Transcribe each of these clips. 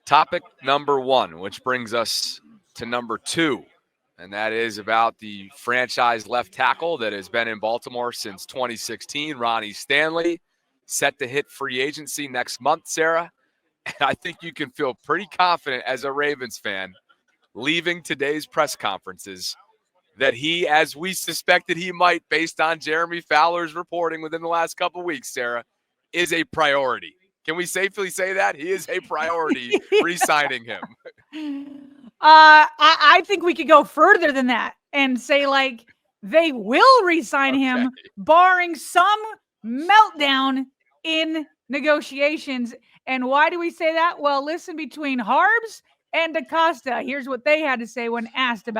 Topic number one, which brings us to number two, and that is about the franchise left tackle that has been in Baltimore since 2016, Ronnie Stanley, set to hit free agency next month, Sarah. And I think you can feel pretty confident as a Ravens fan leaving today's press conferences that he, as we suspected he might based on Jeremy Fowler's reporting within the last couple of weeks, Sarah, is a priority. Can we safely say that? He is a priority re-signing him. I think we could go further than that and say, like, they will re-sign him, barring some meltdown in negotiations. And why do we say that? Well, listen, between Harbs and DaCosta, here's what they had to say when asked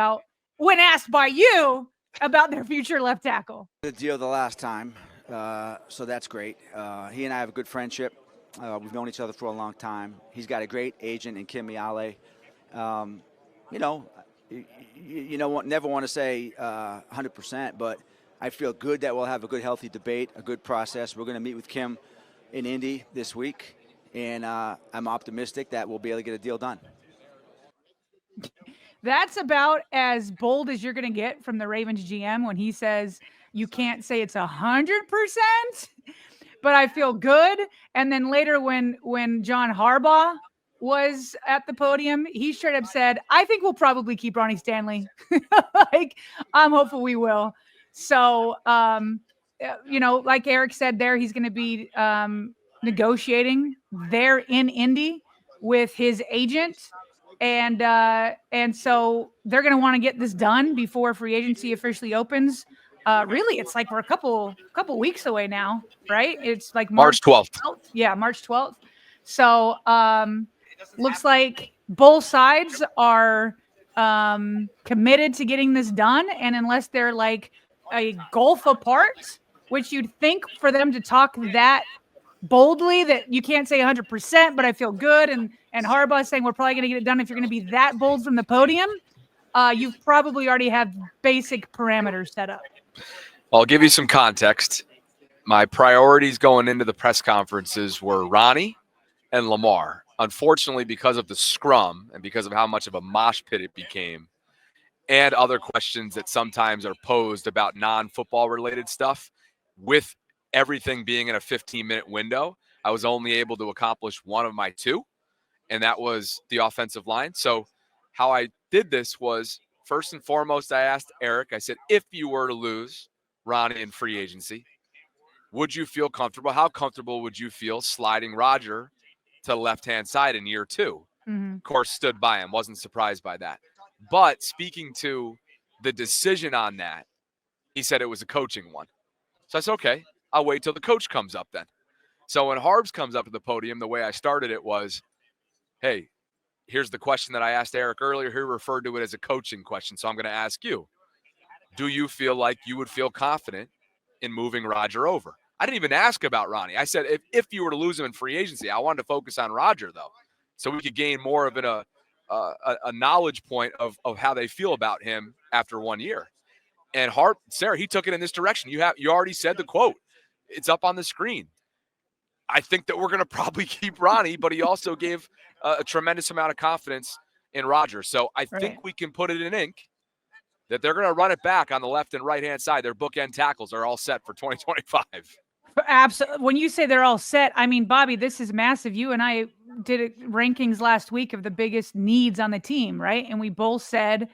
by you about their future left tackle. The deal the last time, so that's great. He and I have a good friendship. We've known each other for a long time. He's got a great agent in Kim Miale. Never want to say 100%, but I feel good that we'll have a good, healthy debate, a good process. We're going to meet with Kim in Indy this week, and I'm optimistic that we'll be able to get a deal done. That's about as bold as you're going to get from the Ravens GM when he says you can't say it's 100%, but I feel good. And then later when John Harbaugh was at the podium, he straight up said, I think we'll probably keep Ronnie Stanley. Like, I'm hopeful we will. So, like Eric said there, he's going to be negotiating there in Indy with his agent. And so they're going to want to get this done before free agency officially opens. Really, it's like we're a couple weeks away now, right? It's like March 12th. Yeah, March 12th. So looks like both sides are committed to getting this done. And unless they're like a gulf apart, which you'd think for them to talk that boldly, that you can't say 100%, but I feel good. And Harbaugh saying we're probably going to get it done. If you're going to be that bold from the podium, you've probably already have basic parameters set up. I'll give you some context. My priorities going into the press conferences were Ronnie and Lamar. Unfortunately, because of the scrum and because of how much of a mosh pit it became, and other questions that sometimes are posed about non-football related stuff, with everything being in a 15-minute window, I was only able to accomplish one of my two, and that was the offensive line. So how I did this was, first and foremost, I asked Eric, I said, if you were to lose Ronnie in free agency, would you feel comfortable? How comfortable would you feel sliding Roger to the left-hand side in year two? Mm-hmm. Of course, stood by him, wasn't surprised by that. But speaking to the decision on that, he said it was a coaching one. So I said, okay, I'll wait till the coach comes up then. So when Harbs comes up to the podium, the way I started it was, hey, here's the question that I asked Eric earlier. He referred to it as a coaching question. So I'm going to ask you, do you feel like you would feel confident in moving Roger over? I didn't even ask about Ronnie. I said, if you were to lose him in free agency, I wanted to focus on Roger, though, so we could gain more of a knowledge point of how they feel about him after 1 year. And Sarah, he took it in this direction. You already said the quote. It's up on the screen. I think that we're going to probably keep Ronnie, but he also gave a tremendous amount of confidence in Roger. So I think we can put it in ink that they're going to run it back on the left and right-hand side. Their bookend tackles are all set for 2025. Absolutely. When you say they're all set, I mean, Bobby, this is massive. You and I did rankings last week of the biggest needs on the team, right? And we both said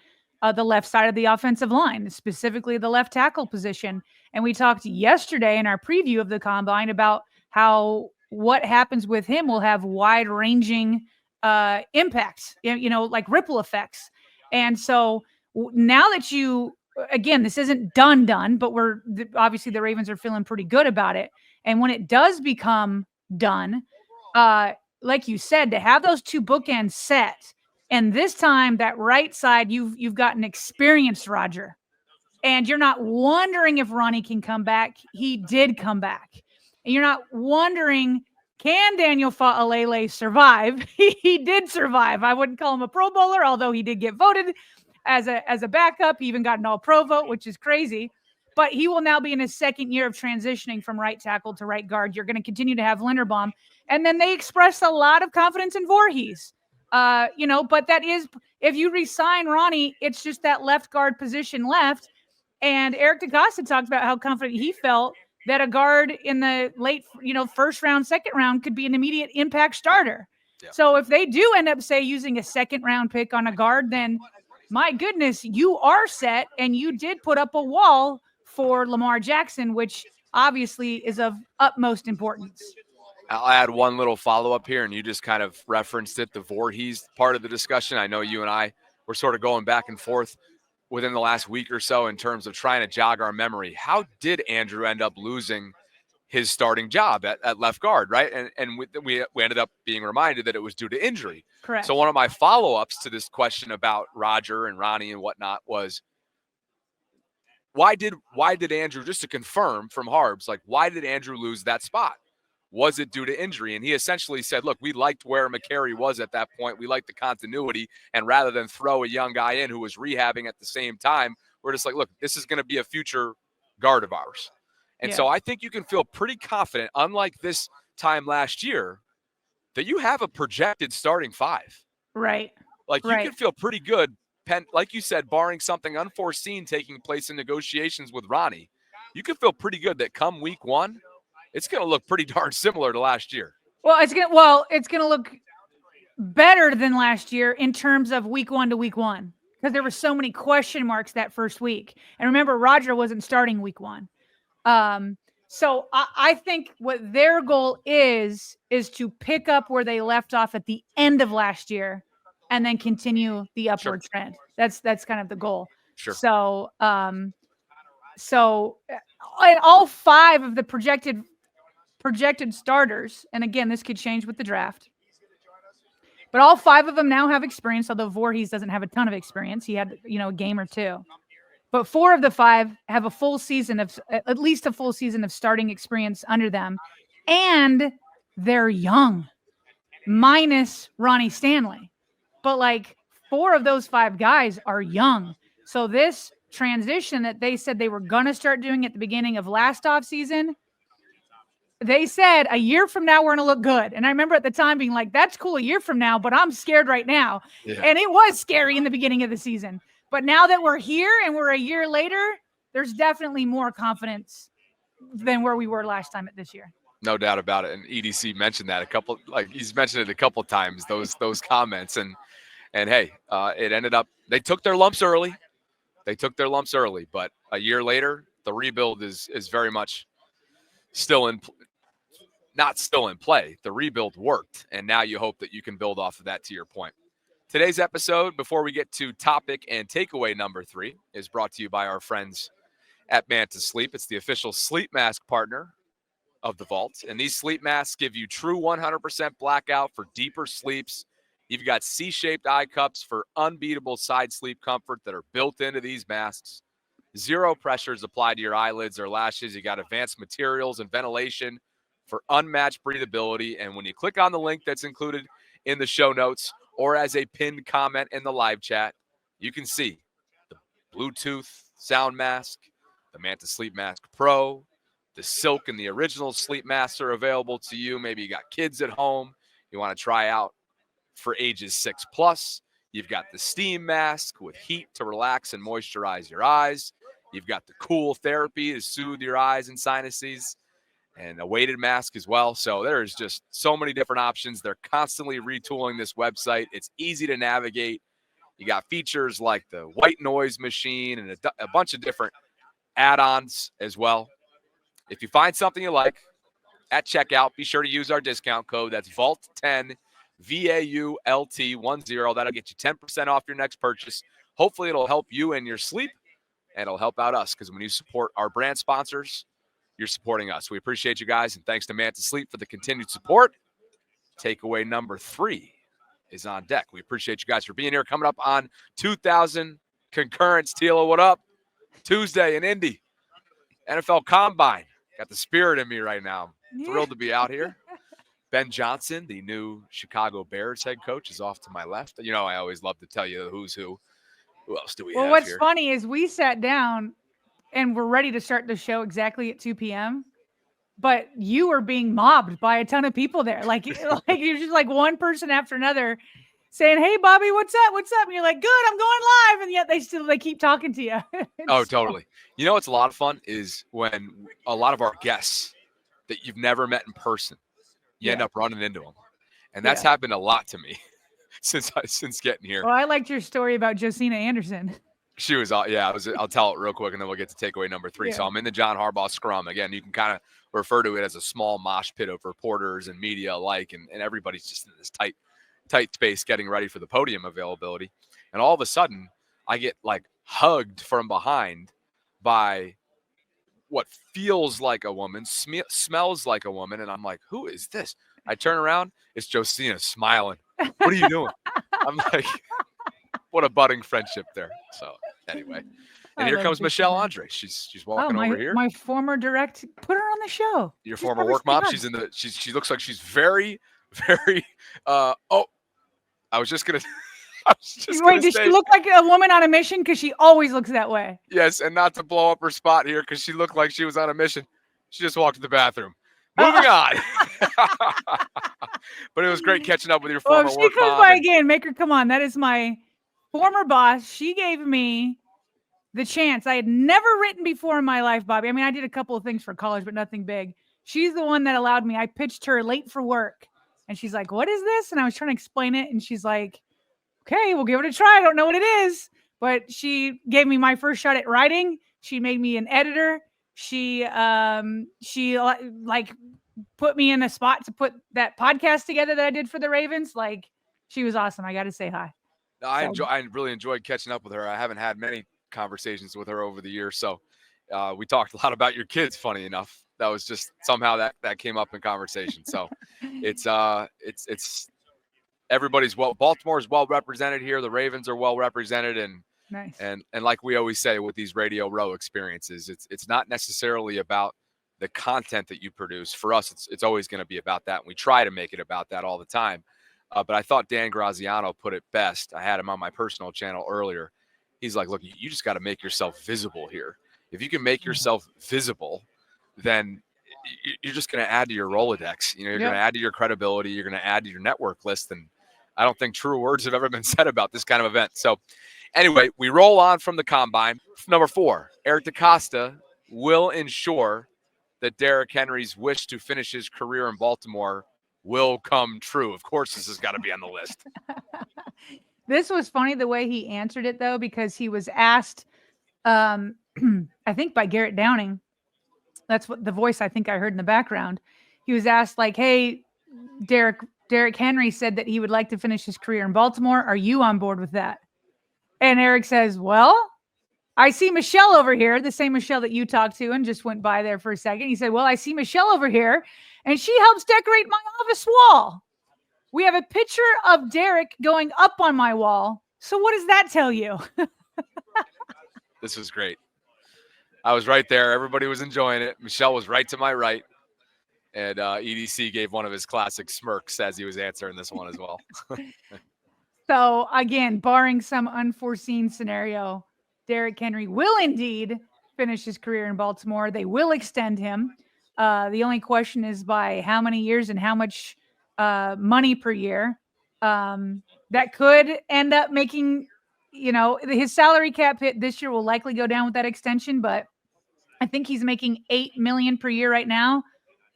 the left side of the offensive line, specifically the left tackle position. And we talked yesterday in our preview of the combine about how what happens with him will have wide-ranging impacts, like ripple effects. And so now that again, this isn't done, but obviously the Ravens are feeling pretty good about it. And when it does become done, like you said, to have those two bookends set, and this time that right side, you've got an experienced Roger, and you're not wondering if Ronnie can come back. He did come back, and you're not wondering, can Daniel Fa'alele survive? He did survive. I wouldn't call him a Pro Bowler, although he did get voted as a backup. He even got an All-Pro vote, which is crazy. But he will now be in his second year of transitioning from right tackle to right guard. You're going to continue to have Linderbaum. And then they expressed a lot of confidence in Voorhees. But that is, if you re-sign Ronnie, it's just that left guard position left. And Eric DeCosta talked about how confident he felt that a guard in the late, first round, second round could be an immediate impact starter. Yeah. So if they do end up, say, using a second round pick on a guard, then my goodness, you are set, and you did put up a wall for Lamar Jackson, which obviously is of utmost importance. I'll add one little follow-up here, and you just kind of referenced it, the Voorhees part of the discussion. I know you and I were sort of going back and forth within the last week or so in terms of trying to jog our memory. How did Andrew end up losing his starting job at left guard, right? And we ended up being reminded that it was due to injury. Correct. So one of my follow-ups to this question about Roger and Ronnie and whatnot was, why did Andrew, just to confirm from Harbs, like, why did Andrew lose that spot? Was it due to injury? And he essentially said, look, we liked where McCary was at that point. We liked the continuity. And rather than throw a young guy in who was rehabbing at the same time, we're just like, look, this is going to be a future guard of ours. And so I think you can feel pretty confident, unlike this time last year, that you have a projected starting five. Right. Like, you can feel pretty good, like you said, barring something unforeseen taking place in negotiations with Ronnie. You can feel pretty good that come week one, it's going to look pretty darn similar to last year. Well, it's going to look better than last year in terms of week 1 to week 1, because there were so many question marks that first week. And remember, Roger wasn't starting week 1. So I think what their goal is to pick up where they left off at the end of last year and then continue the upward trend. That's kind of the goal. Sure. So, so all 5 of the projected starters, and again, this could change with the draft, but all 5 of them now have experience, although Voorhees doesn't have a ton of experience. He had, a game or 2. But 4 of the 5 have at least a full season of starting experience under them, and they're young, minus Ronnie Stanley. But 4 of those 5 guys are young. So this transition that they said they were going to start doing at the beginning of last offseason, they said a year from now, we're going to look good. And I remember at the time being like, that's cool a year from now, but I'm scared right now. Yeah. And it was scary in the beginning of the season. But now that we're here and we're a year later, there's definitely more confidence than where we were last time at this year. No doubt about it. And EDC mentioned that he's mentioned it a couple times, those comments. And hey, it ended up, they took their lumps early. But a year later, the rebuild is very much not still in play. The rebuild worked, and now you hope that you can build off of that, to your point. Today's episode, before we get to topic and takeaway number 3, is brought to you by our friends at Manta Sleep. It's the official sleep mask partner of the Vault, and these sleep masks give you true 100% blackout for deeper sleeps. You've got C-shaped eye cups for unbeatable side sleep comfort that are built into these masks. 0 pressures applied to your eyelids or lashes. You got advanced materials and ventilation for unmatched breathability. And when you click on the link that's included in the show notes or as a pinned comment in the live chat, you can see the Bluetooth sound mask, the Manta Sleep Mask Pro, the Silk and the original sleep masks are available to you. Maybe you got kids at home you want to try out for ages 6+. You've got the steam mask with heat to relax and moisturize your eyes. You've got the cool therapy to soothe your eyes and sinuses, and a weighted mask as well. So there's just so many different options. They're constantly retooling this website. It's easy to navigate. You got features like the white noise machine and a bunch of different add-ons as well. If you find something you like at checkout, be sure to use our discount code. That's VAULT10, VAULT10. That'll get you 10% off your next purchase. Hopefully it'll help you in your sleep, and it'll help out us, because when you support our brand sponsors, you're supporting us. We appreciate you guys, and thanks to Manta Sleep for the continued support. Takeaway number 3 is on deck. We appreciate you guys for being here. Coming up on 2,000 concurrents. Tila, what up? Tuesday in Indy. NFL Combine. Got the spirit in me right now. I'm thrilled to be out here. Ben Johnson, the new Chicago Bears head coach, is off to my left. You know, I always love to tell you who's who. Who else do we have here? Well, what's funny is we sat down and we're ready to start the show exactly at 2 p.m. But you were being mobbed by a ton of people there. Like you're just like one person after another saying, "Hey, Bobby, what's up? What's up?" And you're like, "Good, I'm going live," and yet they keep talking to you. Oh, totally. You know what's a lot of fun is when a lot of our guests that you've never met in person, you end up running into them, and that's happened a lot to me since getting here. Well, I liked your story about Josina Anderson. She was, I'll tell it real quick, and then we'll get to takeaway number 3. Yeah. So I'm in the John Harbaugh scrum. Again, you can kind of refer to it as a small mosh pit of reporters and media alike, and everybody's just in this tight space getting ready for the podium availability. And all of a sudden, I get like hugged from behind by what feels like a woman, smells like a woman, and I'm like, who is this? I turn around, it's Josina smiling. What are you doing? I'm like, what a budding friendship there. So anyway, and here comes Michelle Andre. She's walking over here. My former direct. Put her on the show. Your former work mom. She's in the. She looks like she's very, very. I was just gonna. Wait, does she look like a woman on a mission? Because she always looks that way. Yes, and not to blow up her spot here, because she looked like she was on a mission. She just walked to the bathroom. Moving on. But it was great catching up with your former work mom. If she comes by again, make her come on. That is my former boss. She gave me the chance. I had never written before in my life, Bobby. I mean, I did a couple of things for college, but nothing big. She's the one that allowed me. I pitched her late for work, and she's like, "What is this?" And I was trying to explain it, and she's like, "Okay, we'll give it a try. I don't know what it is." But she gave me my first shot at writing. She made me an editor. She like put me in a spot to put that podcast together that I did for the Ravens. Like, she was awesome. I got to say hi. I really enjoyed catching up with her. I haven't had many conversations with her over the years. So we talked a lot about your kids, funny enough. That was just somehow that came up in conversation. So it's everybody's Baltimore is well represented here. The Ravens are well represented, and nice. And like we always say with these Radio Row experiences, it's not necessarily about the content that you produce. For us, it's always going to be about that. And we try to make it about that all the time. But I thought Dan Graziano put it best. I had him on my personal channel earlier. He's like, look, you just got to make yourself visible here. If you can make yourself visible, then you're just going to add to your Rolodex. You're going to add to your credibility. You're going to add to your network list. And I don't think truer words have ever been said about this kind of event. So anyway, we roll on from the combine. Number 4, Eric DeCosta will ensure that Derrick Henry's wish to finish his career in Baltimore will come true. Of course, this has got to be on the list. This was funny the way he answered it, though, because he was asked, I think by Garrett Downing. That's what the voice I think I heard in the background. He was asked, like, hey, Derrick Henry said that he would like to finish his career in Baltimore. Are you on board with that? And Eric says, well, I see Michelle over here, the same Michelle that you talked to and just went by there for a second. He said, well, I see Michelle over here, and she helps decorate my office wall. We have a picture of Derrick going up on my wall. So what does that tell you? This was great. I was right there. Everybody was enjoying it. Michelle was right to my right. And EDC gave one of his classic smirks as he was answering this one as well. So, again, barring some unforeseen scenario, Derrick Henry will indeed finish his career in Baltimore. They will extend him. The only question is by how many years and how much money per year. That could end up making, his salary cap hit this year will likely go down with that extension, but I think he's making $8 million per year right now.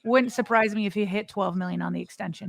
Wouldn't surprise me if he hit $12 million on the extension.